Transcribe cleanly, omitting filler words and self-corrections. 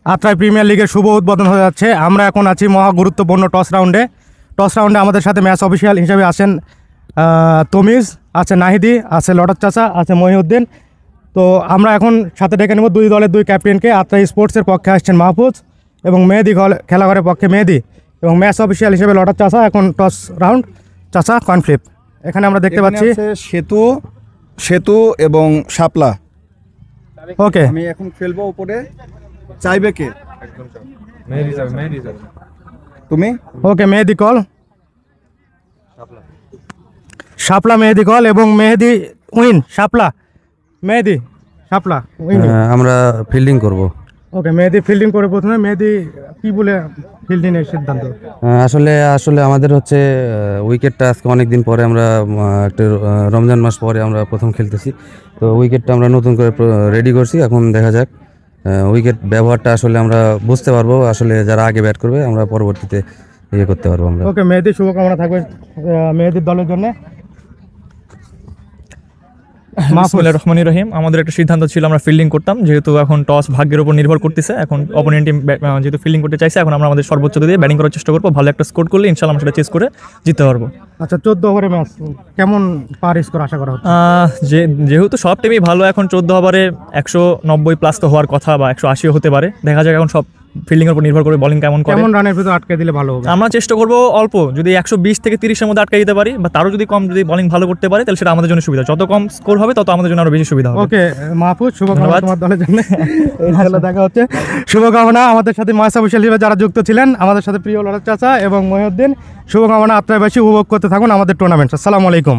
Atrai premier লিগের শুভ উদ্বোধন হয়ে যাচ্ছে। আমরা এখন আছি মহা গুরুত্বপূর্ণ টস রাউন্ডে। আমাদের সাথে ম্যাচ অফিসিয়াল হিসেবে আছেন তমিজ, আছে নাহিদি, আছে লটত চাচা, আছে মহিউদ্দিন। তো আমরা এখন সাথে ডেকে নেব দুই দলের দুই ক্যাপ্টেনকে। আত্রাই স্পোর্টসের পক্ষে আসছেন মাহফুজ এবং মেহেদি খেলাঘরের পক্ষে মেহেদি, এবং ম্যাচ অফিসিয়াল হিসেবে লটত চাচা। এখন টস রাউন্ড, চাচা কনফ্লিপ। এখানে আমরা দেখতে পাচ্ছি সেতু এবং শাপলা। ওকে, আমি এখন খেলবো উপরে, চাইবে কে? তুমি? ওকে, মেহেদি কল, শাপলা মেহেদি কল এবং মেহেদি উইন। শাপলা মেহেদি, শাপলা উইন। আমরা ফিল্ডিং করব। ওকে, মেহেদি ফিল্ডিং করে প্রথমে। মেহেদি কি বলে ফিল্ডিংয়ের সিদ্ধান্ত? আসলে আমাদের হচ্ছে উইকেটটা আজকে অনেক দিন পরে, আমরা একটা রমজান মাস পরে আমরা প্রথম খেলতেছি, তো উইকেটটা আমরা নতুন করে রেডি করছি। এখন দেখা যাক উইকেট ব্যবহারটা আসলে আমরা বুঝতে পারবো, আসলে যারা আগে ব্যাট করবে আমরা পরবর্তীতে ইয়ে করতে পারবো আমরা। ওকে, মেহেদি শুভকামনা থাকবে মেহেদির দলের জন্য। বিসমিল্লাহির রহমানির রহিম। আমাদের একটা সিদ্ধান্ত ছিল আমরা ফিল্ডিং করতাম, যেহেতু এখন টস ভাগ্যের উপর নির্ভর করতেছে। এখন অপোনেন্ট টিম যেহেতু ফিল্ডিং করতে চাইছে, এখন আমরা আমাদের সর্বোচ্চ দিয়ে ব্যাটিং করার চেষ্টা করবো। ভালো একটা স্কোর করলে ইনশাআল্লাহ আমরা সেটা চেস করে জিততে পারবো। আচ্ছা, 14 ওভারে ম্যাচ কেমন পার স্কোর আশা করা হচ্ছে? যেহেতু সব টিমই ভালো, এখন 14 ওভারে 190 প্লাস তো হওয়ার কথা, বা 180 হতে পারে। দেখা যাক, এখন সব ফিল্ডিং এর উপর নির্ভর করে বোলিং কেমন রানের ভিতরে আটকে দিলে ভালো হবে। আমরা চেষ্টা করবো অল্প, যদি 120 থেকে 30-এর মধ্যে আটকে দিতে পারি, বা তারও যদি কম, যদি বোলিং ভালো করতে পারে, তাহলে সেটা আমাদের জন্য সুবিধা। যত কম স্কোর হবে তত আমাদের জন্য আরো বেশি সুবিধা হবে। ওকে মাহফুজ, শুভকামনা তোমার দলের জন্য। ইনশাআল্লাহ দেখা হচ্ছে। শুভকামনা। আমাদের সাথে ম্যাচ অফিসিয়াল হিসেবে যারা যুক্ত ছিলেন, আমাদের সাথে প্রিয় লড়ার চাচা এবং মহিউদ্দিন, শুভকামনা। আত্রাইবাসী উপভোগ করতে থাকুন আমাদের টুর্নামেন্ট। আসসালামু আলাইকুম।